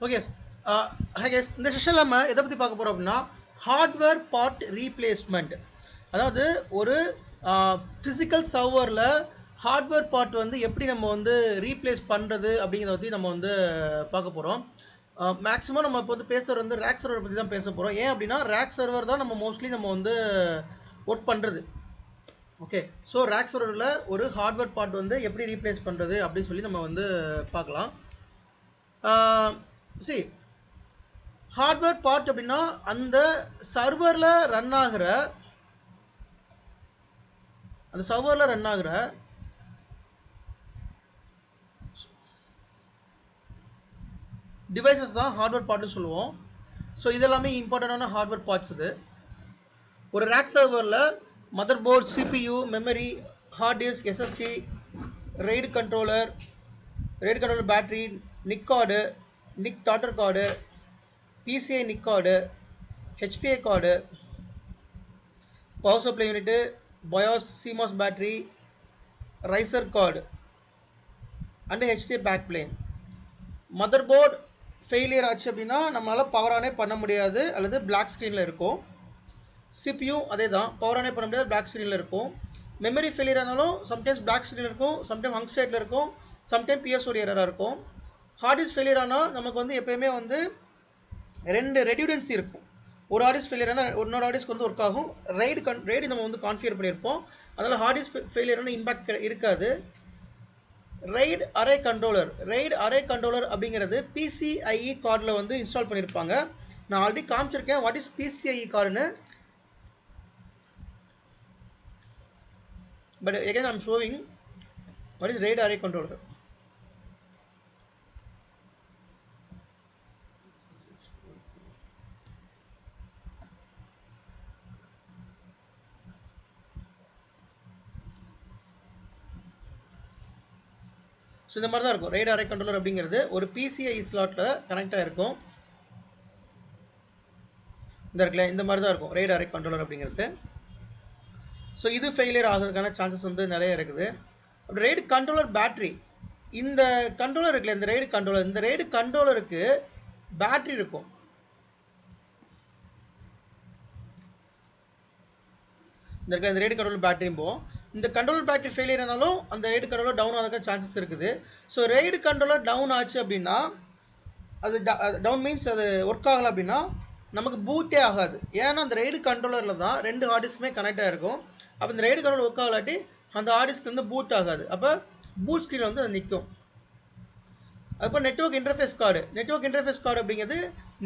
Okay. Hi guys, இந்த செஷனில் நம்ம எதை பற்றி பார்க்க போகிறோம் அப்படின்னா ஹார்ட்வேர் பார்ட் ரீப்ளேஸ்மெண்ட். அதாவது ஒரு ஃபிசிக்கல் சர்வரில் ஹார்ட்வேர் பார்ட் வந்து எப்படி நம்ம வந்து ரீப்ளேஸ் பண்ணுறது அப்படிங்கிறத பற்றி நம்ம வந்து பார்க்க போகிறோம். மேக்ஸிமம் நம்ம இப்போ வந்து பேசுகிறது வந்து ரேக் சர்வர் பற்றி தான் பேச போகிறோம். ஏன் அப்படின்னா ரேக் சர்வர் தான் நம்ம மோஸ்ட்லி நம்ம வந்து ஒர்க் பண்ணுறது. ஓகே, ஸோ ரேக் சர்வரில் ஒரு ஹார்ட்வேர் பார்ட் வந்து எப்படி ரீப்ளேஸ் பண்ணுறது அப்படின்னு சொல்லி நம்ம வந்து பார்க்கலாம். சரி, ஹார்ட்வேர் பார்ட் அப்படின்னா அந்த சர்வரில் ரன் ஆகிற டிவைசஸ் தான் ஹார்ட்வேர் பார்ட்னு சொல்லுவோம். ஸோ இதெல்லாமே இம்பார்ட்டண்டான ஹார்ட்வேர் பார்ட்ஸ். இது ஒரு ரேக் சர்வரில் motherboard, CPU, memory, hard disk, SSD, RAID controller battery, NIC card, NIC daughter card, PCI NIC card, HPI card, power supply unit, BIOS, CMOS battery, riser card and HD backplane. Motherboard failure ஆச்சு அப்படின்னா நம்மளால் power ஆனே பண்ண முடியாது, அல்லது black ஸ்க்ரீனில் இருக்கும். CPU அதே தான், பவர் ஆனே பண்ண முடியாது, பிளாக் ஸ்க்ரீனில் இருக்கும். மெமரி ஃபெயிலியர் ஆனாலும் சம்டைம்ஸ் பிளாக் ஸ்க்ரீனில் இருக்கும், சம்டைம் ஹங் ஸ்டேட்டில் இருக்கும், சம்டைம் பிஎஸ்ஓடி எரராக இருக்கும். ஹார்ட் டிஸ்க் ஃபெயிலியர் ஆனால் நமக்கு வந்து எப்போயுமே வந்து ரெண்டு ரெடியூடன்சி இருக்கும். ஒரு ஹார்ட் டிஸ்க் ஃபெயிலியர் ஆனால் இன்னொரு ஹார்ட் டிஸ்க் வந்து ஒர்க் ஆகும். ரெய்டு நம்ம வந்து கான்ஃபிகர் பண்ணியிருப்போம், அதனால் ஹார்ட் டிஸ்க் ஃபெயிலியரான இம்பாக்ட் இருக்காது. ரெய்டு அரே கண்ட்ரோலர் அப்படிங்கிறது பிசிஐஇ கார்டில் வந்து இன்ஸ்டால் பண்ணியிருப்பாங்க. நான் ஆல்ரெடி காமிச்சிருக்கேன் வாட் இஸ் பிசிஐஇ கார்டுன்னு. But again I'm showing what is RAID array controller. So இந்த மாதிரி தான் இருக்கும். RAID array controller அப்படிங்கிறது ஒரு பிசிஐஇ ஸ்லாட்டில் கனெக்டாக இருக்கும். இந்த இருக்குல்ல, இந்த மாதிரி தான் இருக்கும் RAID array controller அப்படிங்கிறது. ஸோ இது ஃபெயிலியர் ஆகிறதுக்கான சான்சஸ் வந்து நிறைய இருக்குது. RAID கண்ட்ரோலர் பேட்டரி, இந்த கண்ட்ரோலர் இருக்குல்ல, இந்த RAID கண்ட்ரோலருக்கு பேட்டரி இருக்கும். இந்த RAID கண்ட்ரோலர் பேட்டரியும் போகும். இந்த கண்ட்ரோலர் பேட்டரி ஃபெயிலியர் ஆனாலும் அந்த RAID கண்ட்ரோலர் டவுன் ஆகிறதுக்கு சான்சஸ் இருக்குது. ஸோ RAID கண்ட்ரோலர் டவுன் ஆச்சு அப்படின்னா, அது டவுன் மீன்ஸ் அது ஒர்க் ஆகலை அப்படின்னா நமக்கு பூட்டே ஆகாது. ஏன்னா அந்த RAID கண்ட்ரோலரில் தான் ரெண்டு ஹார்ட் டிஸ்க்குமே கனெக்ட் ஆகிருக்கும். அப்போ இந்த RAID கண்ட்ரோலர் ஒர்க் ஆகலாட்டி அந்த ஹார்ட் டிஸ்க் வந்து பூட் ஆகாது. அப்போ பூட் ஸ்க்ரீன் வந்து அது நிற்கும். அப்போ நெட்வொர்க் இன்டர்ஃபேஸ் கார்டு அப்படிங்கிறது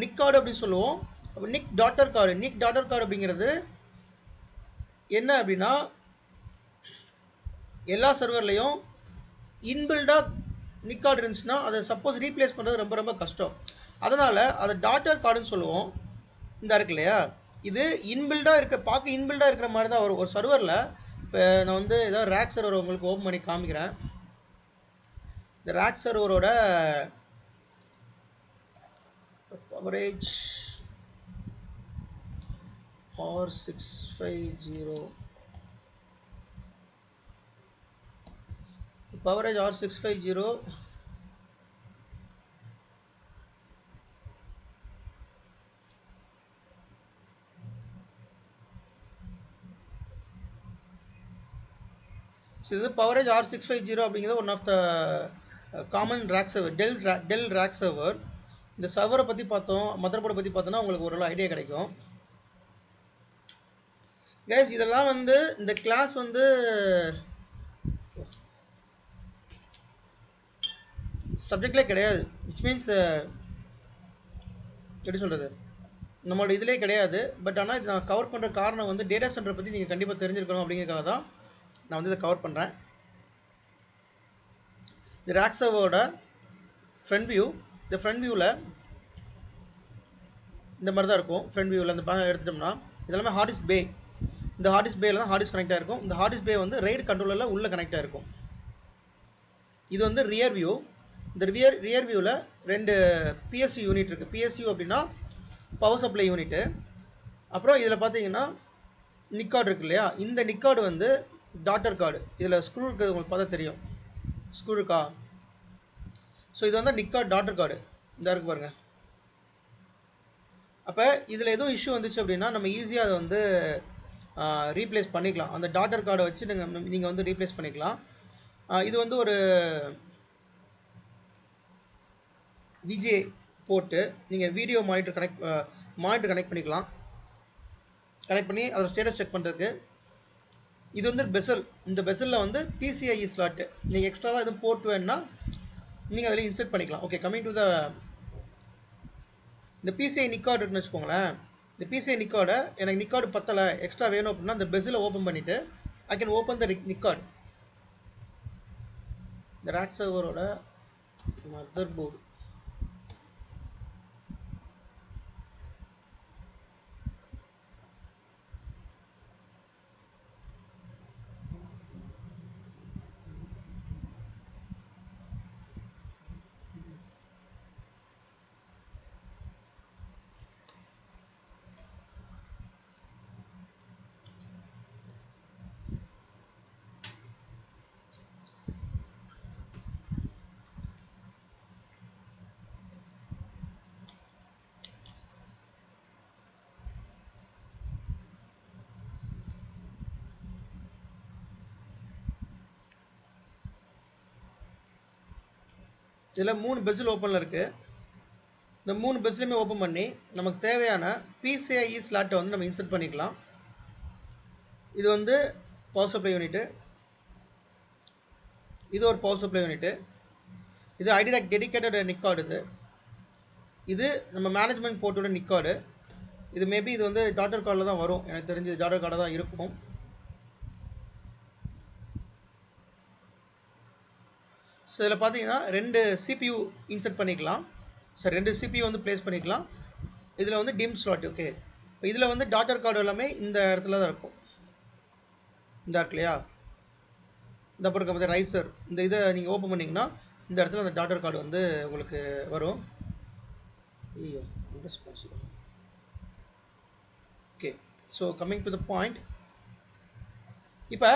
நிக் கார்டு அப்படின்னு சொல்லுவோம். அப்போ நிக் டாட்டர் கார்டு அப்படிங்கிறது என்ன அப்படின்னா, எல்லா சர்வர்லேயும் இன்பில்டாக நிக் கார்டு இருந்துச்சுன்னா அதை சப்போஸ் ரீப்ளேஸ் பண்ணுறது ரொம்ப ரொம்ப கஷ்டம். அதனால் அதை டாட்டர் கார்டுன்னு சொல்லுவோம். இந்த இருக்கு இல்லையா, இது பார்க்க இன்பில்டாக இருக்கிற மாதிரி தான் ஒரு சர்வரில். இப்போ நான் வந்து ஏதாவது ரேக் சர்வர் உங்களுக்கு ஓப்பன் பண்ணி காமிக்கிறேன். இந்த ரேக் சர்வரோட கவரேஜ் R650 இது பவரேஜ் R650 அப்படிங்கிறது one of the common rack server, Dell rack server. இந்த சர்வரை பற்றி பார்த்தோம், மதர் போர்டை பற்றி பார்த்தோன்னா உங்களுக்கு ஒரு ஐடியா கிடைக்கும். கைஸ், இதெல்லாம் வந்து இந்த கிளாஸ் வந்து சப்ஜெக்ட்லேயே கிடையாது. விச் மீன்ஸ் எப்படி சொல்கிறது, நம்மளோட இதிலே கிடையாது. பட் ஆனால் இது நான் கவர் பண்ணுற காரணம் வந்து டேட்டா சென்டரை பற்றி நீங்கள் கண்டிப்பாக தெரிஞ்சிருக்கணும் அப்படிங்கிறதுக்காக தான் நான் வந்து இதை கவர் பண்ணுறேன். இந்த ரேக் சர்வரோட ஃப்ரண்ட் வியூ, இந்த ஃப்ரண்ட் வியூவில் இந்த மாதிரி தான் இருக்கும். ஃப்ரண்ட் வியூவில் இந்த பேனல் எடுத்துட்டோம்னா இதெல்லாமே ஹார்ட் டிஸ்க் பே. இந்த ஹார்ட் டிஸ்க் பேயில் தான் ஹார்ட் டிஸ்க் கனெக்டாக இருக்கும். இந்த ஹார்ட் டிஸ்க் பே வந்து RAID கண்ட்ரோலரில் உள்ள கனெக்டாக இருக்கும். இது வந்து ரியர் வியூ. இந்த ரியர் வியூவில் ரெண்டு பிஎஸ்சி யூனிட் இருக்குது. பிஎஸ்சி அப்படின்னா பவர் சப்ளை யூனிட்டு. அப்புறம் இதில் பார்த்தீங்கன்னா நிக் கார்டு இருக்கு இல்லையா, இந்த நிக் கார்டு வந்து டாட்டர் கார்டு. இதில் ஸ்க்ரூ இருக்கிறது உங்களுக்கு பார்த்தா தெரியும், ஸ்க்ரூ இருக்கா. ஸோ இது வந்து நிக் கார்டு டாட்டர் கார்டு. இந்த இருக்கு பாருங்கள், அப்போ இதில் எதுவும் இஷ்யூ வந்துச்சு அப்படின்னா நம்ம ஈஸியாக அதை வந்து ரீப்ளேஸ் பண்ணிக்கலாம். அந்த டாட்டர் கார்டை வச்சு நீங்கள் வந்து ரீப்ளேஸ் பண்ணிக்கலாம். இது வந்து ஒரு விஜே போட்டு நீங்கள் வீடியோ மானிட்டர் கனெக்ட் பண்ணிக்கலாம். கனெக்ட் பண்ணி அதோட ஸ்டேட்டஸ் செக் பண்ணுறதுக்கு. இது வந்து பெசல். இந்த பெசலில் வந்து பிசிஐஇ ஸ்லாட்டு நீங்கள் எக்ஸ்ட்ராவாக எதுவும் போட்டு வேணுன்னா நீங்கள் அதில் இன்சர்ட் பண்ணிக்கலாம். ஓகே, கமிங் டு த இந்த பிசிஐ நிக்கார்டு இருக்குன்னு வச்சுக்கோங்களேன். இந்த பிசிஐ நிக்கார்டை எனக்கு நிக்கார்டு பத்தலை, எக்ஸ்ட்ரா வேணும் அப்படின்னா இந்த பெசிலை ஓப்பன் பண்ணிவிட்டு ஐ கேன் ஓப்பன் த நிக்கார்டு. இந்த ராக் சர்வரோட மதர் போர்டு இதில் 3 பெசில் ஓப்பனில் இருக்குது. இந்த 3 பெஸ்லையுமே ஓப்பன் பண்ணி நமக்கு தேவையான பிசிஐஇ ஸ்லாட்டை வந்து நம்ம இன்சர்ட் பண்ணிக்கலாம். இது வந்து பவர் சப்ளை யூனிட்டு, இது ஒரு பவர் சப்ளை யூனிட்டு, இது ஐடிடாக் டெடிக்கேட்டட் நிக்கார்டு. இது நம்ம மேனேஜ்மெண்ட் போர்ட்டோட நிக்கார்டு. இது மேபி இது வந்து டாட்டர் கார்டில் தான் வரும், எனக்கு தெரிஞ்சு டாட்டர் கார்டாக தான் இருக்கும். ஸோ இதில் பார்த்தீங்கன்னா 2 சிபியூ இன்சர்ட் பண்ணிக்கலாம். ஸோ 2 சிபியூ வந்து ப்ளேஸ் பண்ணிக்கலாம். இதில் வந்து டிம் ஸ்லாட். ஓகே, இப்போ இதில் வந்து டாட்டர் கார்டு எல்லாமே இந்த இடத்துல தான் இருக்கும். இந்த இருக்கு இல்லையா, இந்த அப்புறம் பார்த்து ரைசர், இந்த இதை நீங்கள் ஓப்பன் பண்ணிங்கன்னா இந்த இடத்துல அந்த டாட்டர் கார்டு வந்து உங்களுக்கு வரும். ஐயோ, okay, so coming to the point. இப்போ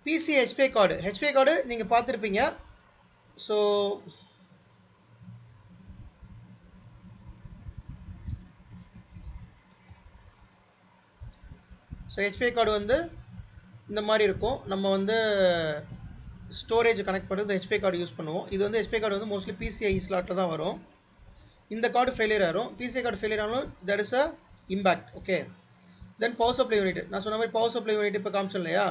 பிசி ஹெச்பிஐ கார்டு நீங்கள் பார்த்துருப்பீங்க. ஸோ ஹெச்பிஐ கார்டு வந்து இந்த மாதிரி இருக்கும். நம்ம வந்து ஸ்டோரேஜ் கனெக்ட் பண்ணுறது ஹெச்பிஐ கார்டு யூஸ் பண்ணுவோம். இது வந்து ஹெச்பிஐ கார்டு வந்து மோஸ்ட்லி பிசிஐ ஸ்லாட்டில் தான் வரும். இந்த கார்டு ஃபெயிலியர் ஆகும். பிசிஐ கார்டு ஃபெயிலியர் ஆனாலும் that is a impact. Okay, then power supply unit. நான் சொன்ன மாதிரி பவர் சப்ளை யூனிட் இப்போ காமிச்சோம் இல்லையா,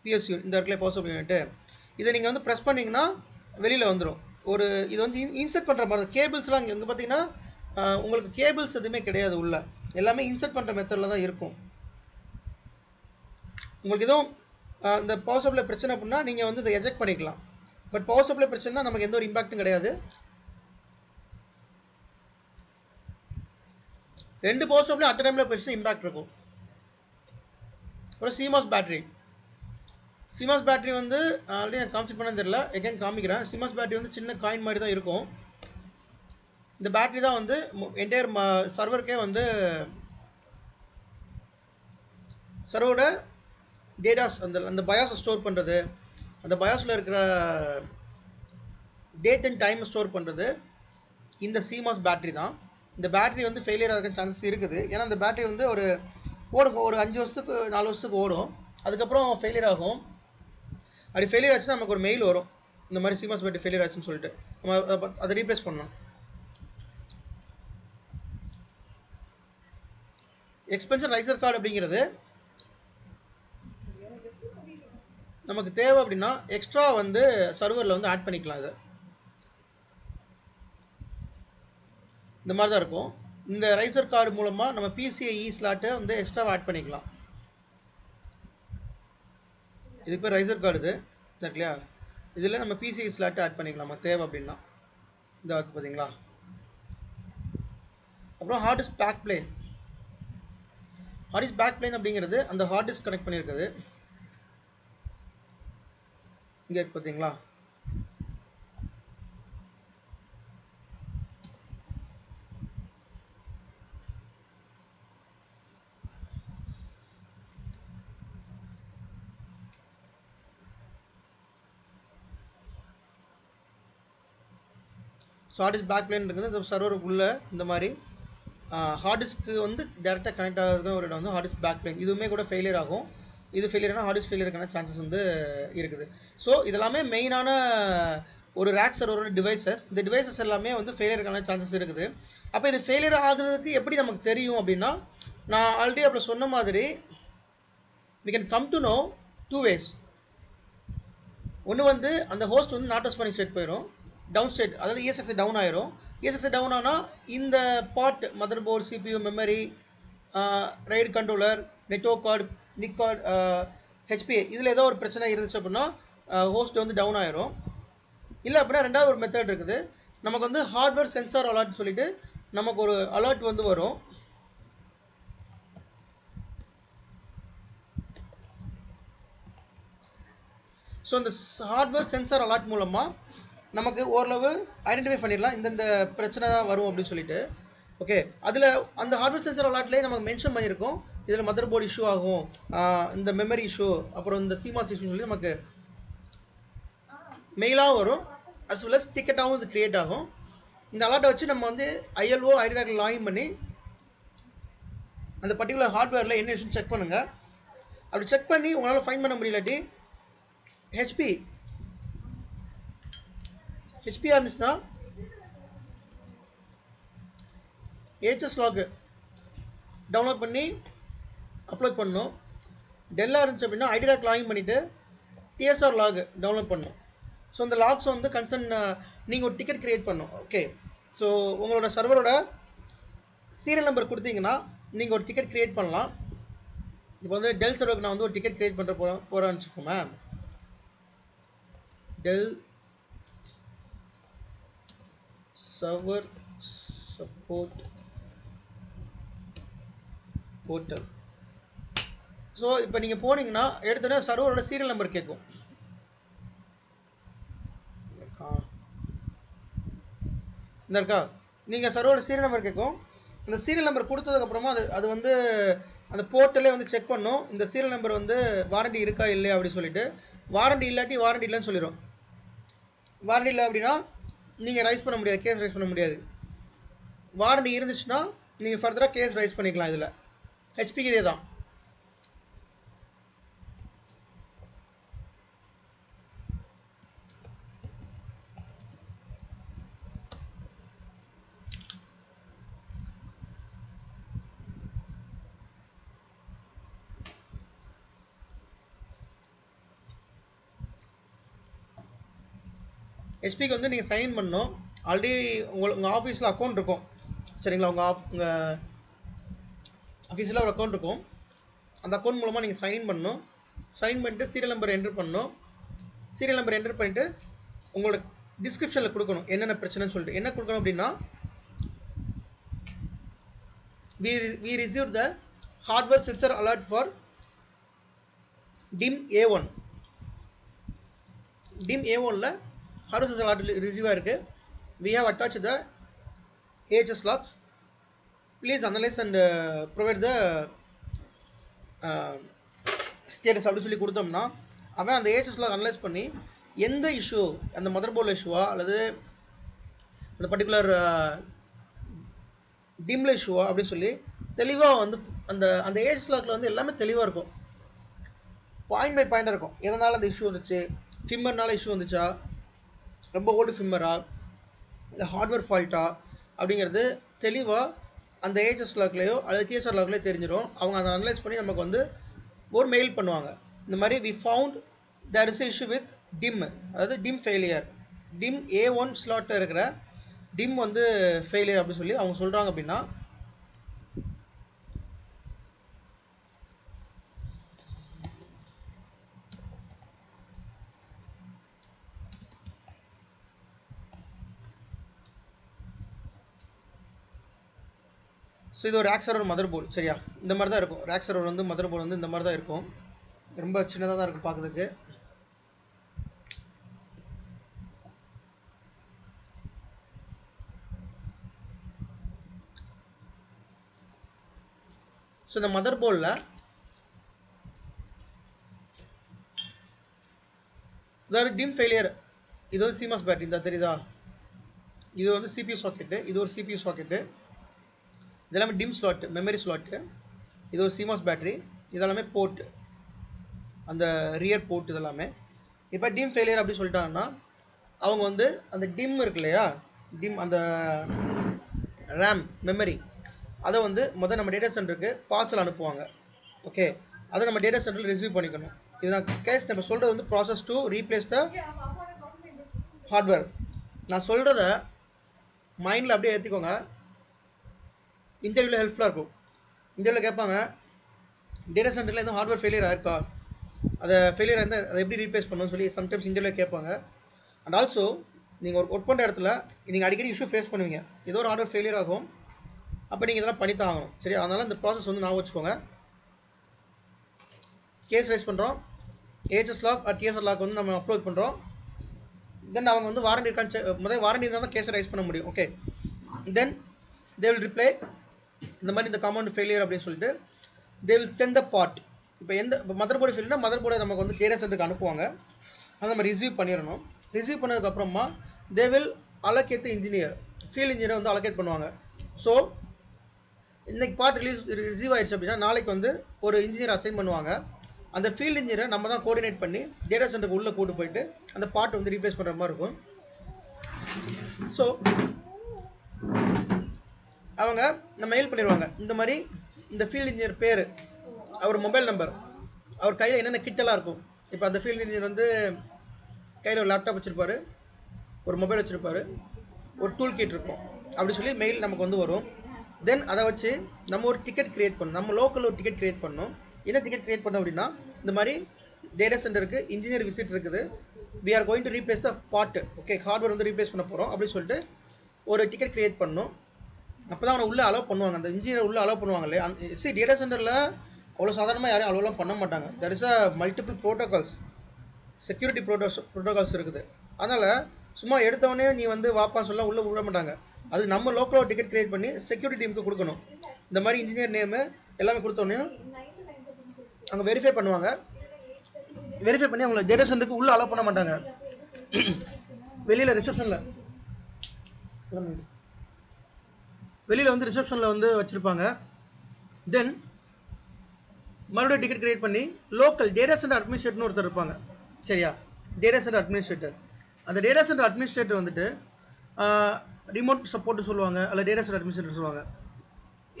பிஎஸ்யூ இந்த இடத்துல பவர் சப்ளை யூனிட். இதை நீங்கள் வந்து ப்ரெஸ் பண்ணிங்கன்னா வெளியில் வந்துடும். ஒரு இது வந்து இன்சர்ட் பண்ணுற மாதிரி கேபிள்ஸ்லாம் இங்கே பார்த்தீங்கன்னா உங்களுக்கு கேபிள்ஸ் எதுவுமே கிடையாது உள்ள, எல்லாமே இன்சர்ட் பண்ணுற மெத்தடில் தான் இருக்கும். உங்களுக்கு எதுவும் இந்த பவர் சப்ளை பிரச்சனை அப்படின்னா நீங்கள் வந்து இதை எஜெக்ட் பண்ணிக்கலாம். பட் பவர் சப்ளை பிரச்சனைனா நமக்கு எந்த ஒரு இம்பாக்டும் கிடையாது. 2 பவர் சப்ளை அட் டைமில் போயிடுச்சுன்னா இம்பாக்ட் இருக்கும். அப்புறம் சிமாஸ் பேட்டரி வந்து ஆல்ரெடி நான் காமிச்சு பண்ண தெரியல, எகைன் காமிக்கிறேன். சிமாஸ் பேட்டரி வந்து சின்ன காயின் மாதிரி தான் இருக்கும். இந்த பேட்டரி தான் வந்து என்டையர் சர்வருக்கே வந்து சர்வரோட டேட்டாஸ் அந்த பயாஸை ஸ்டோர் பண்ணுறது, அந்த பயாஸில் இருக்கிற டேட் அண்ட் டைமை ஸ்டோர் பண்ணுறது இந்த சிமாஸ் பேட்டரி தான். இந்த பேட்டரி வந்து ஃபெயிலியர் ஆக சான்சஸ் இருக்குது. ஏன்னா இந்த பேட்டரி வந்து ஒரு 5 வருஷத்துக்கு 4 வருஷத்துக்கு ஓடும், அதுக்கப்புறம் ஃபெயிலியர் ஆகும். அப்படி ஃபெயிலியர் ஆச்சுன்னா நமக்கு ஒரு மெயில் வரும், இந்த மாதிரி சிமாஸ் பேட்டரி ஃபெயிலியர் ஆச்சுன்னு சொல்லிட்டு நம்ம அதை ரீப்ளேஸ் பண்ணலாம். எக்ஸ்பென்ஷன் ரைசர் கார்டு அப்படிங்கிறது நமக்கு தேவை அப்படின்னா எக்ஸ்ட்ரா வந்து சர்வரில் வந்து ஆட் பண்ணிக்கலாம். இது இந்த மாதிரி தான் இருக்கும். இந்த ரைசர் கார்டு மூலமாக நம்ம பிசிஐஇ ஸ்லாட்டை வந்து எக்ஸ்ட்ரா ஆட் பண்ணிக்கலாம். இதுக்கு பேர் ரைசர் கார்டு இது இல்லையா. இதில் நம்ம பிசிஐ ஸ்லாட்டை ஆட் பண்ணிக்கலாம் தேவை அப்படின்னா. இந்த வந்து பார்த்தீங்களா. அப்புறம் hard disk backplane. Hard disk backplane அப்படிங்கிறது அந்த ஹார்ட் டிஸ்க் கனெக்ட் பண்ணியிருக்குது. இங்கே பார்த்தீங்களா. So hard disk backplane இருக்குது. இந்த சர்வருக்குள்ளே இந்த மாதிரி ஹார்ட் டிஸ்க்கு வந்து டேரெக்டாக கனெக்ட் ஆகிறதுக்கு ஒரு இடம் வந்து ஹார்ட் டிஸ்க் பேக் பிளேன். இதுவுமே கூட ஃபெயிலியர் ஆகும். இது ஃபெயிலியர்னா ஹார்ட் டிஸ்க் ஃபெயிலியருக்கான சான்சஸ் வந்து இருக்குது. ஸோ இதெல்லாமே மெயினான ஒரு ரேக் சர்வரோட டிவைசஸ். இந்த டிவைசஸ் எல்லாமே வந்து ஃபெயிலியருக்கான சான்சஸ் இருக்குது. அப்போ இது ஃபெயிலியர் ஆகுறதுக்கு எப்படி நமக்கு தெரியும் அப்படின்னா, நான் ஆல்ரெடி அப்போ சொன்ன மாதிரி we can come to know two ways. ஒன்று வந்து அந்த ஹோஸ்ட் வந்து நாட் ரெஸ்பாண்டிங் ஸ்டேட் போயிடும், டவுன் ஸ்டேட், அதாவது ESXi டவுன் ஆயிரும். ESXi டவுன் ஆனால் இந்த part motherboard, CPU, memory, RAID controller, network card, NIC card, HPA இதில் ஏதோ ஒரு பிரச்சனை இருந்துச்சு அப்படின்னா ஹோஸ்ட் வந்து டவுன் ஆயிரும். இல்லை அப்படின்னா ரெண்டாவது ஒரு மெத்தட் இருக்குது. நமக்கு வந்து ஹார்ட்வேர் சென்சார் அலர்ட் சொல்லிட்டு நமக்கு ஒரு அலர்ட் வந்து வரும். ஸோ இந்த ஹார்ட்வேர் சென்சார் அலர்ட் மூலமாக நமக்கு ஓரளவு ஐடென்டிஃபை பண்ணிடலாம் இந்தந்த பிரச்சனை தான் வரும் அப்படின்னு சொல்லிட்டு. ஓகே, அதில் அந்த ஹார்ட்வேர் சென்சார் அலர்ட்லேயே நமக்கு மென்ஷன் பண்ணியிருக்கோம் இதில் மதர் போர்டு இஷ்யூ ஆகும், இந்த மெமரி இஷ்யூ, அப்புறம் இந்த சிமாஸ் இஷ்யூன்னு சொல்லி நமக்கு மெயிலாகவும் வரும், அஸ் வெல் அஸ் டிக்கெட்டாகவும் இது க்ரியேட் ஆகும். இந்த அலர்ட்டை வச்சு நம்ம வந்து ILO ஐடியாக்கில் லாகின் பண்ணி அந்த பர்டிகுலர் ஹார்ட்வேரில் என்ன இஷ்யூன்னு செக் பண்ணுங்கள். அப்படி செக் பண்ணி உங்களால் ஃபைன் பண்ண முடியலாட்டி ஹெச்பியாக இருந்துச்சுன்னா ஏஹெச்எஸ் லாக் டவுன்லோட் பண்ணி அப்லோட் பண்ணணும். டெல்லாக இருந்துச்சு அப்படின்னா ஐடியாக் லாகின் பண்ணிவிட்டு TSR லாக் டவுன்லோட் பண்ணணும். ஸோ இந்த லாக்ஸ் வந்து கன்சர்ன் நீங்கள் ஒரு டிக்கெட் க்ரியேட் பண்ணணும். ஓகே, ஸோ உங்களோட சர்வரோட சீரியல் நம்பர் கொடுத்தீங்கன்னா நீங்கள் ஒரு டிக்கெட் க்ரியேட் பண்ணலாம். இப்போ வந்து டெல் சர்வருக்கு நான் வந்து ஒரு டிக்கெட் க்ரியேட் பண்ணுற போகிறேன்னு வச்சுக்கோமே. Dell server support portal. So இப்போ நீங்கள் போனீங்கன்னா எடுத்தோடனே சர்வரோட சீரியல் நம்பர் கேட்கும். இந்த இருக்கா, நீங்கள் சர்வரோட சீரியல் நம்பர் கேட்கும். அந்த சீரியல் நம்பர் கொடுத்ததுக்கப்புறமா அது வந்து அந்த போர்ட்டலே வந்து செக் பண்ணும் இந்த சீரியல் நம்பர் வந்து வாரண்டி இருக்கா இல்லையா அப்படி சொல்லிட்டு. வாரண்டி இல்லாட்டி வாரண்டி இல்லைன்னு சொல்லிடும். வாரண்டி இல்லை அப்படின்னா நீங்கள் ரைஸ் பண்ண முடியாது, கேஸ் ரைஸ் பண்ண முடியாது. வாரண்டி இருந்துச்சுன்னா நீங்கள் ஃபர்தராக கேஸ் ரைஸ் பண்ணிக்கலாம். இதில் ஹெச்பிக்கு இதே தான். ஹெச்பிக்கு வந்து நீங்கள் சைன் பண்ணணும். ஆல்ரெடி உங்கள் ஆஃபீஸில் அக்கௌண்ட் இருக்கும் சரிங்களா. உங்கள் ஆஃபீஸில் ஒரு அக்கௌண்ட் இருக்கும். அந்த அக்கௌண்ட் மூலமாக நீங்கள் சைன் பண்ணணும். சைன் பண்ணிட்டு சீரியல் நம்பர் என்ட்ரு பண்ணணும். சீரியல் நம்பர் என்ட்ரு பண்ணிவிட்டு உங்களோட டிஸ்கிரிப்ஷனில் கொடுக்கணும் என்னென்ன பிரச்சனைன்னு சொல்லிட்டு. என்ன கொடுக்கணும் அப்படின்னா, we received the hardware sensor alert for DIM A1. DIM A1ல hardware sensor alert receive ஆயிருக்கு. we have attached the AHS logs. please analyze and provide the status அப்படின்னு சொல்லி கொடுத்தோம்னா அவன் அந்த AHS log அனலைஸ் பண்ணி எந்த இஷ்யூ, அந்த மதர் போர்டில் இஷ்யூவா அல்லது அந்த பர்டிகுலர் டிம்ல இஷ்யூவா அப்படின்னு சொல்லி தெளிவாக வந்து அந்த AHS logல வந்து எல்லாமே தெளிவாக இருக்கும். பாயிண்ட் பை பாயிண்டாக இருக்கும். எதனால் அந்த இஷ்யூ வந்துச்சு, ஃபிம்மர்னால இஷ்யூ வந்துச்சா, ரொம்ப ஓல்டு ஃபிம்மரா, இல்லை ஹார்ட்வேர் ஃபால்ட்டா அப்படிங்கிறது தெளிவாக அந்த AHS logலையோ அல்லது TSR logலையோ தெரிஞ்சிடும். அவங்க அதை அனலைஸ் பண்ணி நமக்கு வந்து ஒரு மெயில் பண்ணுவாங்க. இந்த மாதிரி we found there is issue with DIM, அதாவது DIM ஃபெயிலியர், DIM A1 ஸ்லாட்டில் இருக்கிற DIM வந்து ஃபெயிலியர் அப்படின்னு சொல்லி அவங்க சொல்கிறாங்க அப்படின்னா ஸோ இது ஒரு ரேக் சர்வர் மதர் போர்டு சரியா. இந்த மாதிரி தான் இருக்கும் ரேக் சர்வர் வந்து மதர் போர்டு வந்து இந்த மாதிரி தான் இருக்கும். ரொம்ப சின்னதாக தான் இருக்கும் பார்க்குறதுக்கு. ஸோ இந்த மதர் போர்டில் அதாவது டிம் ஃபெயிலியர், இது வந்து சிமாஸ் பேட்டரி இந்த தெரியுதா, இது வந்து சிபியூ சாக்கெட்டு, இது ஒரு சிபியூ சாக்கெட்டு, இதெல்லாமே டிம் ஸ்லாட்டு, மெமரி ஸ்லாட்டு, இது ஒரு சிமாஸ் பேட்டரி, இதெல்லாமே போர்ட்டு, அந்த ரியர் போர்ட் இதெல்லாமே. இப்போ டிம் ஃபெயிலியர் அப்படி சொல்லிட்டாங்கன்னா அவங்க வந்து அந்த டிம் இருக்கு இல்லையா, டிம் அந்த ரேம் மெமரி அதை வந்து முதல் நம்ம டேட்டா சென்டருக்கு பார்சல் அனுப்புவாங்க. ஓகே, அதை நம்ம டேட்டா சென்டரில் ரிசீவ் பண்ணிக்கணும். இது நான் கேஸ் நம்ம சொல்கிறது வந்து process to replace the hardware. நான் சொல்கிறத மைண்டில் அப்படியே ஏற்றிக்கோங்க, இன்டர்வியூவில் ஹெல்ப்ஃபுல்லாக இருக்கும். இன்டர்வியூவில் கேட்பாங்க டேட்டா சென்டரில் எதுவும் ஹார்ட்வேர் ஃபெயிலியர் ஆயிருக்கா, அதை ஃபெயிலியர் இருந்தால் அதை எப்படி ரீப்ளேஸ் பண்ணணும்னு சொல்லி சம்டைம்ஸ் இன்டர்வியூவில் கேட்பாங்க. அண்ட் ஆல்சோ நீங்கள் ஒரு ஒர்க் பண்ணுற இடத்துல நீங்கள் அடிக்கடி இஷ்யூ ஃபேஸ் பண்ணுவீங்க, ஏதோ ஒரு ஹார்ட்வேர் ஃபெயிலியர் ஆகும், அப்போ நீங்கள் இதெல்லாம் பண்ணித்தான் ஆகணும். சரி, அதனால் இந்த ப்ராசஸ் வந்து நான் வச்சுக்கோங்க. கேஸ் ரைஸ் பண்ணுறோம், AHS log or DSR log வந்து நம்ம அப்லோட் பண்ணுறோம். தென் அவங்க வந்து வாரண்டி இருக்கான்னு முதல் வாரண்டி இருந்தால் தான் கேஸை ரைஸ் பண்ண முடியும். Okay, then they will reply இந்த மாதிரி இந்த காம்பவுண்ட் ஃபெயிலியர் அப்படின்னு சொல்லிட்டு they will send the part. இப்போ மதர் போர்டு ஃபெயிலியர்னா மதர் போர்டை நமக்கு வந்து டேட்டா சென்டருக்கு அனுப்புவாங்க, அதை நம்ம ரிசீவ் பண்ணிடணும். ரிசீவ் பண்ணதுக்கப்புறமா they will allocate the engineer, field engineer வந்து அலோகேட் பண்ணுவாங்க. ஸோ இன்றைக்கி பார்ட் ரிசீவ் ஆயிடுச்சு அப்படின்னா நாளைக்கு வந்து ஒரு இன்ஜினியர் அசைன் பண்ணுவாங்க. அந்த ஃபீல்டு இன்ஜினியரை நம்ம தான் கோஆர்டினேட் பண்ணி டேட்டா சென்டருக்கு உள்ளே கூட்டு போயிட்டு அந்த பார்ட் வந்து ரீப்ளேஸ் பண்ணுற மாதிரி இருக்கும். ஸோ அவங்க நம்ம மெயில் பண்ணிடுவாங்க, இந்த மாதிரி இந்த ஃபீல்டு இன்ஜினியர் பேர், அவர் மொபைல் நம்பர், அவர் கையில் என்னென்ன கிட்டெல்லாம் இருக்கும். இப்போ அந்த ஃபீல்டு இன்ஜினியர் வந்து கையில் ஒரு லேப்டாப் வச்சுருப்பார், ஒரு மொபைல் வச்சுருப்பார், ஒரு டூல் கிட் இருக்கும், அப்படி சொல்லி மெயில் நமக்கு வந்து வரும். தென் அதை வச்சு நம்ம ஒரு டிக்கெட் க்ரியேட் பண்ணணும், நம்ம லோக்கலில் ஒரு டிக்கெட் க்ரியேட் பண்ணணும். என்ன டிக்கெட் க்ரியேட் பண்ணோம் அப்படின்னா, இந்த மாதிரி டேட்டா சென்டருக்கு இன்ஜினியர் விசிட் இருக்குது, we are going to replace the part, okay hardware வந்து ரீப்ளேஸ் பண்ண போகிறோம் அப்படின்னு சொல்லிட்டு ஒரு டிக்கெட் க்ரியேட் பண்ணணும். அப்போ தான் அவனை உள்ளே அலோவ் பண்ணுவாங்க, அந்த இன்ஜினியர் உள்ளே அலோவ் பண்ணுவாங்க இல்லையா. டேட்டா சென்டரில் அவ்வளோ சாதாரணமாக யாரையும் அலோவெலாம் பண்ண மாட்டாங்க. There is a multiple protocols, security protocols இருக்குது. அதனால் சும்மா எடுத்தவொடனே நீ வந்து வாப்பான்னு சொல்ல உள்ளே விட மாட்டாங்க. அது நம்ம லோக்கலாக டிக்கெட் க்ரியேட் பண்ணி செக்யூரிட்டி டீமுக்கு கொடுக்கணும். இந்த மாதிரி இன்ஜினியர் நேமு எல்லாமே கொடுத்தோன்னே அங்கே வெரிஃபை பண்ணுவாங்க. வெரிஃபை பண்ணி அவங்கள டேட்டா சென்டருக்கு உள்ளே அலோவ் பண்ண மாட்டாங்க, வெளியில் ரிசப்ஷனில் வந்து ரிசப்ஷனில் வந்து வச்சுருப்பாங்க. தென் மறுபடியும் டிக்கெட் க்ரியேட் பண்ணி லோக்கல் டேட்டா சென்டர் அட்மினிஸ்ட்ரேட்டர்னு ஒருத்தர் இருப்பாங்க. சரியா, டேட்டா சென்டர் அட்மினிஸ்ட்ரேட்டர். அந்த டேட்டா சென்டர் அட்மினிஸ்ட்ரேட்டர் வந்துட்டு ரிமோட் சப்போர்ட்டு சொல்லுவாங்க, அல்ல டேட்டா சென்டர் அட்மினிஸ்ட்ரேட்டர் சொல்லுவாங்க.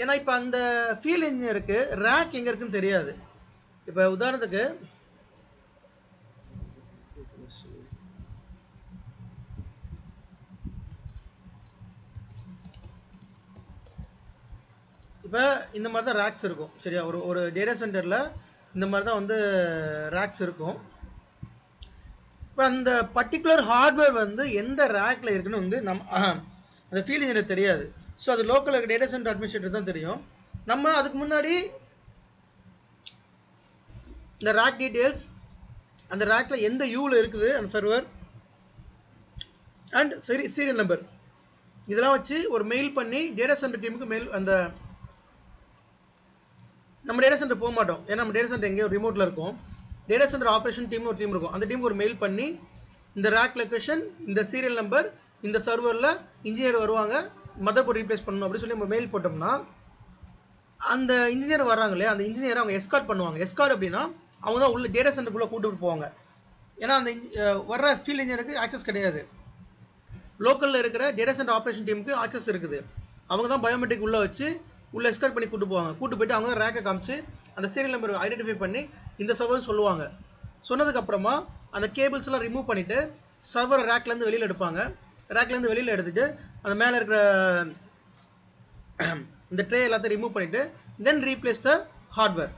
ஏன்னா இப்போ அந்த ஃபீல்ட் இன்ஜினியருக்கு ரேக் எங்கே இருக்குன்னு தெரியாது. இப்போ உதாரணத்துக்கு இப்போ இந்த மாதிரி தான் ரேக்ஸ் இருக்கும். சரியா, ஒரு டேட்டா சென்டரில் இந்த மாதிரி தான் வந்து ரேக்ஸ் இருக்கும். இப்போ அந்த பர்டிகுலர் ஹார்ட்வேர் வந்து எந்த ரேக்கில் இருக்குன்னு வந்து அந்த ஃபீல்ட் இன்ஜினியர் தெரியாது. ஸோ அது லோக்கல் டேட்டா சென்டர் அட்மினிஸ்ட்ரேட்டர் தான் தெரியும். நம்ம அதுக்கு முன்னாடி இந்த ரேக் டீட்டெயில்ஸ், அந்த ரேக்கில் எந்த யூவில் இருக்குது அந்த சர்வர் அண்ட் சீரியல் நம்பர், இதெல்லாம் வச்சு ஒரு மெயில் பண்ணி டேட்டா சென்டர் டீமுக்கு மெயில், அந்த நம்ம டேட்டா சென்டர் போக மாட்டோம், ஏன்னா நம்ம டேட்டா சென்டர் எங்கேயோ ரிமோட்டில் இருக்கும். டேட்டா சென்டர் ஆப்ரேஷன் டீம் ஒரு டீம் இருக்கும், அந்த டீமுக்கு ஒரு மெயில் பண்ணி இந்த ரேக் லொக்கேஷன், இந்த சீரியல் நம்பர், இந்த சர்வரில் இன்ஜினியர் வருவாங்க, மதர் போர்டு ரீப்ளேஸ் பண்ணணும் அப்படின்னு சொல்லி நம்ம மெயில் போட்டோம்னா அந்த இன்ஜினியர் வர்றாங்களே, அந்த இன்ஜினியரை அவங்க எஸ்கார்ட் பண்ணுவாங்க. எஸ்கார்ட் அப்படின்னா அவங்க தான் உள்ள டேட்டா சென்டருக்குள்ளே கூப்பிட்டு போவாங்க. ஏன்னா அந்த வர்ற ஃபீல்ட் இன்ஜினியருக்கு ஆக்சஸ் கிடையாது, லோக்கலில் இருக்கிற டேட்டா சென்டர் ஆப்ரேஷன் டீமுக்கு ஆக்சஸ் இருக்குது. அவங்க தான் பயோமெட்ரிக் உள்ளே வச்சு உள்ளே எஸ்கார்ட் பண்ணி கூப்பிட்டு போவாங்க. கூப்பிட்டு போய்ட்டு அவங்க ரேக்கை காமிச்சு அந்த சீரியல் நம்பர் ஐடென்டிஃபை பண்ணி இந்த சர்வர் சொல்லுவாங்க. சொன்னதுக்கப்புறமா அந்த கேபிள்ஸ்லாம் ரிமூவ் பண்ணிவிட்டு சர்வரை ரேக்லேருந்து வெளியில் எடுப்பாங்க. ரேக்லேருந்து வெளியில் எடுத்துகிட்டு அந்த மேலே இருக்கிற இந்த ட்ரே எல்லாத்தையும் ரிமூவ் பண்ணிவிட்டு தென் ரீப்ளேஸ் த ஹார்ட்வேர்.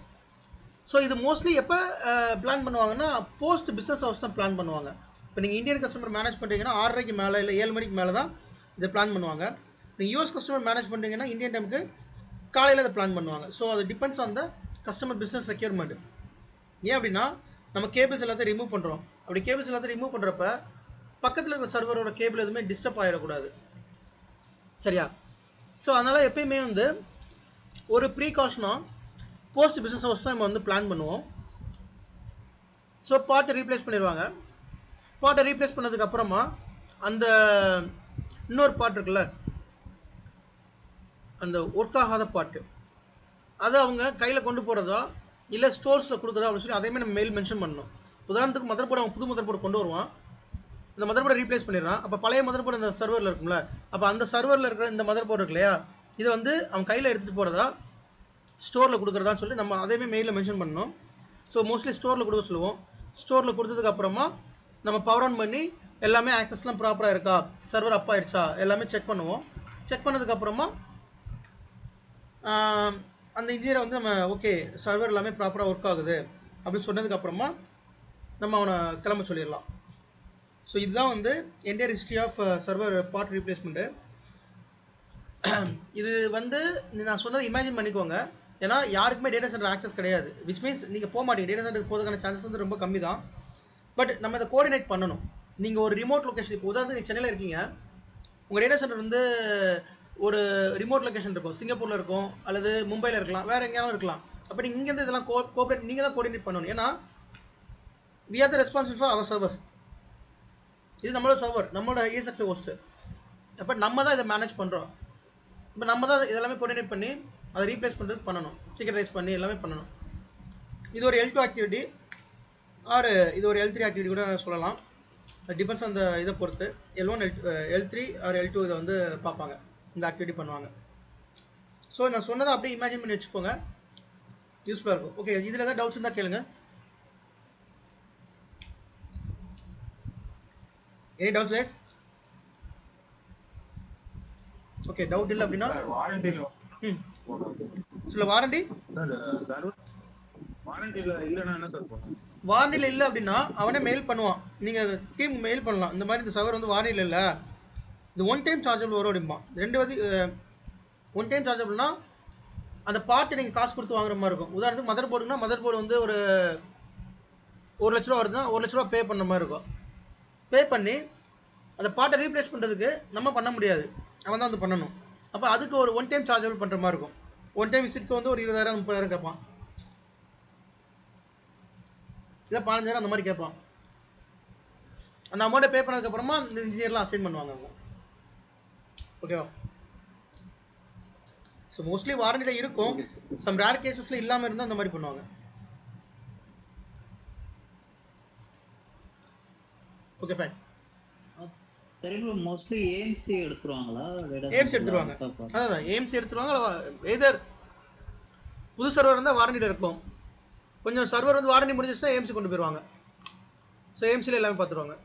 ஸோ இது மோஸ்ட்லி எப்போ பிளான் பண்ணுவாங்கன்னா போஸ்ட் பிஸ்னஸ் ஹவர்ஸ் தான் பிளான் பண்ணுவாங்க. இப்போ நீங்கள் இந்தியன் கஸ்டமர் மேனேஜ் பண்ணுறீங்கன்னா 6:30 மேலே இல்லை 7 மணிக்கு மேலே தான் இதை பிளான் பண்ணுவாங்க. நீங்கள் யூஎஸ் கஸ்டமர் மேனேஜ் பண்ணுறீங்கன்னா இந்தியன் டைமுக்கு காலையில் அதை பிளான் பண்ணுவாங்க. ஸோ அது depends on the customer business requirement. ஏன் அப்படின்னா நம்ம கேபிள்ஸ் எல்லாத்தையும் ரிமூவ் பண்ணுறோம். அப்படி கேபிள்ஸ் எல்லாத்தையும் ரிமூவ் பண்ணுறப்ப பக்கத்தில் இருக்கிற சர்வரோட கேபிள் எதுவுமே டிஸ்டர்ப் ஆகிடக்கூடாது. சரியா, ஸோ அதனால் எப்பயுமே வந்து ஒரு ப்ரீகாஷனாக போஸ்ட் பிஸ்னஸ் ஹவர்ஸ் தான் நம்ம வந்து பிளான் பண்ணுவோம். ஸோ பார்ட்டை ரீப்ளேஸ் பண்ணிடுவாங்க. பார்ட்டை ரீப்ளேஸ் பண்ணதுக்கப்புறமா அந்த இன்னொரு பார்ட் இருக்குல்ல, அந்த ஒர்க் ஆகாத பார்ட்டு, அதை அவங்க கையில் கொண்டு போகிறதா இல்லை ஸ்டோர்ஸில் கொடுக்குறதா அப்படின்னு சொல்லி அதையுமே நம்ம மெயில் மென்ஷன் பண்ணணும். உதாரணத்துக்கு மதர் போர்டு அவன் புது மதர் போர்டு கொண்டு வருவான், இந்த மதர் போர்டை ரீப்ளேஸ் பண்ணிடுறான். அப்போ பழைய மதர் போர்டு இந்த சர்வரில் இருக்கும்ல, அப்போ அந்த சர்வரில் இருக்கிற இந்த மதர் போர்டு இருக்கு இல்லையா, இதை வந்து அவன் கையில் எடுத்துகிட்டு போகிறதா ஸ்டோரில் கொடுக்குறதான்னு சொல்லி நம்ம அதையுமே மெயிலில் மென்ஷன் பண்ணணும். ஸோ மோஸ்ட்லி ஸ்டோரில் கொடுக்க சொல்லுவோம். ஸ்டோரில் கொடுத்ததுக்கப்புறமா நம்ம பவர் ஆன் பண்ணி எல்லாமே ஆக்சஸ்லாம் ப்ராப்பராக இருக்கா, சர்வர் அப் ஆயிடுச்சா எல்லாமே செக் பண்ணுவோம். செக் பண்ணதுக்கப்புறமா அந்த இன்ஜினியரை வந்து நம்ம ஓகே சர்வர் எல்லாமே ப்ராப்பராக ஒர்க் ஆகுது அப்படின்னு சொன்னதுக்கப்புறமா நம்ம அவனை கிளம்ப சொல்லிடலாம். ஸோ இதுதான் வந்து entire history of server part replacement. இது வந்து நான் சொன்னதை இமேஜின் பண்ணிக்கோங்க. ஏன்னா யாருக்குமே டேட்டா சென்டர் ஆக்சஸ் கிடையாது, விச் மீன்ஸ் நீங்கள் போக மாட்டீங்க, டேட்டா சென்டருக்கு போகிறதுக்கான சான்சஸ் வந்து ரொம்ப கம்மி தான். பட் நம்ம இதை கோஆர்டினேட் பண்ணணும். நீங்கள் ஒரு ரிமோட் லொக்கேஷன், இப்போ உதாரணத்துக்கு நீங்கள் சென்னையில் இருக்கீங்க, உங்கள் டேட்டா சென்டர் வந்து ஒரு ரிமோட் லொக்கேஷன் இருக்கும், சிங்கப்பூரில் இருக்கும் அல்லது மும்பையில் இருக்கலாம், வேறு எங்கேயாலும் இருக்கலாம். அப்போ நீங்கள் இங்கேருந்து இதெல்லாம் கோஆப்ரேட் நீங்கள் தான் கோஆர்டினேட் பண்ணணும். ஏன்னா we are the responsible for our servers. இது நம்மளோட சர்வர், நம்மளோட ESX ஹோஸ்ட்டு. அப்போ நம்ம தான் இதை மேனேஜ் பண்ணுறோம். இப்போ நம்ம தான் இதெல்லாமே கோஆர்டினேட் பண்ணி அதை ரீப்ளேஸ் பண்ணுறதுக்கு பண்ணணும், டிக்கெட் ரைஸ் பண்ணி எல்லாமே பண்ணணும். இது ஒரு L2 ஆக்டிவிட்டி ஆர் இது ஒரு L3 ஆக்டிவிட்டி கூட சொல்லலாம். அது டிபெண்ட்ஸ் அந்த இதை பொறுத்து. L1 L3 ஆர் L2 இதை வந்து பார்ப்பாங்க, இந்த ஆக்டிவிட்டி பண்ணுவாங்க. ஸோ நான் சொன்னதை அப்படியே இமேஜின் பண்ணி வச்சுக்கோங்க, யூஸ்ஃபுல்லாக இருக்கும். ஓகே, இதில் ஏதாவது டவுட்ஸ் இருந்தால் கேளுங்க. Any doubts guys? Okay, doubt இல்லை அப்படின்னா சொல்ல. வாரண்டி வாரண்டியில் இல்லை அப்படின்னா அவனே மெயில் பண்ணுவான், நீங்கள் டீம் மெயில் பண்ணலாம், இந்த மாதிரி இந்த சர்வர் வந்து வாரண்டியில் இல்லை, இது ஒன் டைம் சார்ஜபிள் வரும் அப்படிம்பான். ரெண்டு வந்து ஒன் டைம் சார்ஜபிள்னா அந்த பார்ட்டு நீங்கள் காசு கொடுத்து வாங்குற மாதிரி இருக்கும். உதாரணத்துக்கு மதர் போர்டுனா மதர் போர்டு வந்து ஒரு 1,00,000 ரூபா வருதுன்னா 1,00,000 ரூபா பே பண்ண மாதிரி இருக்கும். பே பண்ணி அந்த பார்ட்டை ரீப்ளேஸ் பண்ணுறதுக்கு நம்ம பண்ண முடியாது, அவன் தான் வந்து பண்ணணும். அப்போ அதுக்கு ஒரு ஒன் டைம் சார்ஜபிள் பண்ணுற மாதிரி இருக்கும். ஒன் டைம் விசிட்க்கு வந்து ஒரு 20,000 30,000 கேட்பான், இல்லை 15,000 அந்த மாதிரி கேட்பான். அந்த அமௌண்ட்டை பே பண்ணதுக்கப்புறமா இந்த இன்ஜினியர்லாம் அசைன் பண்ணுவாங்க அவங்க. ஓகேவா? ஸோ மோஸ்ட்லி வாரண்டியில் இருக்கும், சம் ரேர் கேசஸில் இல்லாமல் இருந்தால் அந்த மாதிரி பண்ணுவாங்க. Okay fine. Mostly AMC எடுத்துருவாங்களா? AMC எடுத்துருவாங்க, அதான் AMC எடுத்துருவாங்க. எதர் புது சர்வர் இருந்தால் வாரண்டியில் இருக்கும், கொஞ்சம் சர்வர் வந்து வாரண்டி முடிஞ்சிச்சுன்னா AMC கொண்டு போயிடுவாங்க. ஸோ AMCயில் எல்லாமே பார்த்துருவாங்க.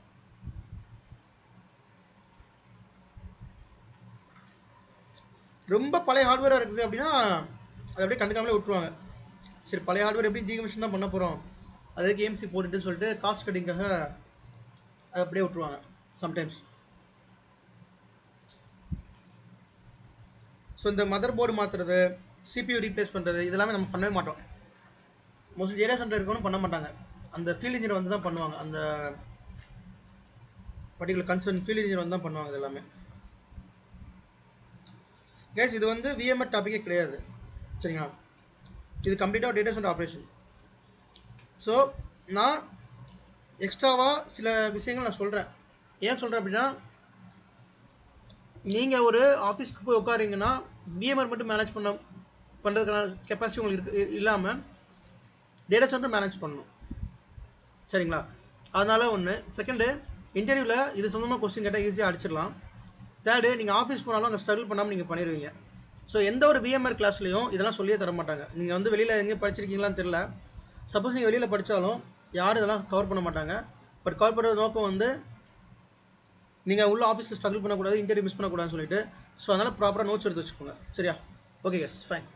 ரொம்ப பழைய ஹார்ட்வேராக இருக்குது அப்படின்னா அதை அப்படியே கண்டுக்காமலே விட்டுருவாங்க. சரி, பழைய ஹார்ட்வேர் எப்படி டீகமிஷன் தான் பண்ண போகிறோம், அதுக்கு AMC போட்டுட்டு சொல்லிட்டு காஸ்ட் கட்டிங்காக அதை அப்படியே விட்டுருவாங்க சம்டைம்ஸ். ஸோ இந்த மதர் போர்டு மாற்றுறது, CPU ரீப்ளேஸ் பண்ணுறது இதெல்லாமே நம்ம பண்ணவே மாட்டோம். மோஸ்ட்லி டேட்டா சென்டர் இருக்கணும் பண்ண மாட்டாங்க, அந்த ஃபீல்ட் இன்ஜினியர் வந்து தான் பண்ணுவாங்க. அந்த பர்டிகுலர் கன்சர்ன் ஃபீல்ட் இன்ஜினியர் வந்து தான் பண்ணுவாங்க இது எல்லாமே. கேஸ் இது வந்து VMware டாப்பிக்கே கிடையாது, சரிங்களா? இது கம்ப்ளீட்டாக டேட்டா சென்டர் ஆப்ரேஷன். ஸோ நான் எக்ஸ்ட்ராவாக சில விஷயங்கள் நான் சொல்கிறேன். ஏன் சொல்கிறேன் அப்படின்னா, நீங்கள் ஒரு ஆஃபீஸ்க்கு போய் உட்காரிங்கன்னா VMware மட்டும் மேனேஜ் பண்ணுறதுக்கான கெப்பாசிட்டி உங்களுக்கு இல்லாமல் டேட்டா சென்டர் மேனேஜ் பண்ணணும், சரிங்களா? அதனால் ஒன்று. செகண்டு, இன்டர்வியூவில் இது சம்மந்தமாக கொஸ்டின் கேட்டால் ஈஸியாக அடிச்சிடலாம். தேர்டு, நீங்கள் ஆஃபீஸ் போனாலும் அங்கே ஸ்ட்ரகிள் பண்ணாமல் நீங்கள் பண்ணிடுவீங்க. ஸோ எந்த ஒரு VMware கிளாஸ்லையும் இதெல்லாம் சொல்லியே தர மாட்டாங்க. நீங்கள் வந்து வெளியில் எங்கேயும் படிச்சிருக்கீங்களான்னு தெரில, சப்போஸ் நீங்கள் வெளியில் படித்தாலும் யாரும் இதெல்லாம் கவர் பண்ண மாட்டாங்க. பட் கவர் பண்ணுற நோக்கம் வந்து நீங்கள் உள்ள ஆஃபீஸில் ஸ்ட்ரகிள் பண்ணக்கூடாது, இன்டர்வியூ மிஸ் பண்ணக்கூடாதுன்னு சொல்லிட்டு. ஸோ அதனால் ப்ராப்பராக நோட்ஸ் எடுத்து வச்சுக்கோங்க, சரியா? Okay yes fine.